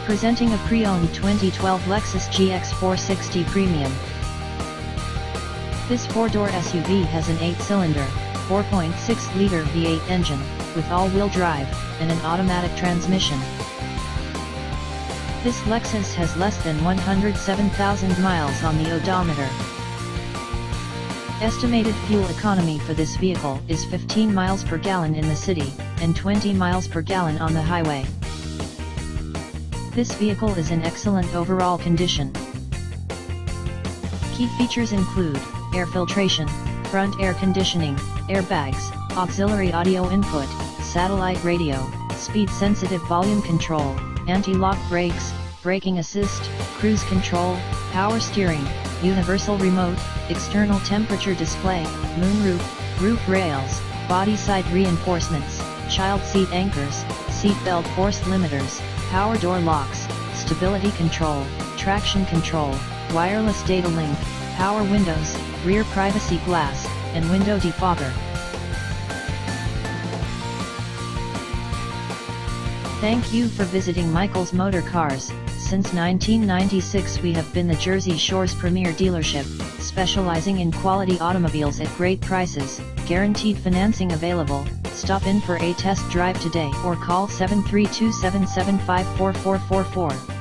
Presenting a pre-owned 2012 Lexus GX 460 Premium. This four-door SUV has an 8-cylinder, 4.6-liter V8 engine, with all-wheel drive, and an automatic transmission. This Lexus has less than 107,000 miles on the odometer. Estimated fuel economy for this vehicle is 15 miles per gallon in the city, and 20 miles per gallon on the highway. This vehicle is in excellent overall condition. Key features include air filtration, front air conditioning, airbags, auxiliary audio input, satellite radio, speed-sensitive volume control, anti-lock brakes, braking assist, cruise control, power steering, universal remote, external temperature display, moonroof, roof rails, body side reinforcements, child seat anchors, seat belt force limiters, power door locks, stability control, traction control, wireless data link, power windows, rear privacy glass, and window defogger. Thank you for visiting Michael's Motorcars. Since 1996 we have been the Jersey Shore's premier dealership, specializing in quality automobiles at great prices, guaranteed financing available. Stop in for a test drive today or call 732-775-4444.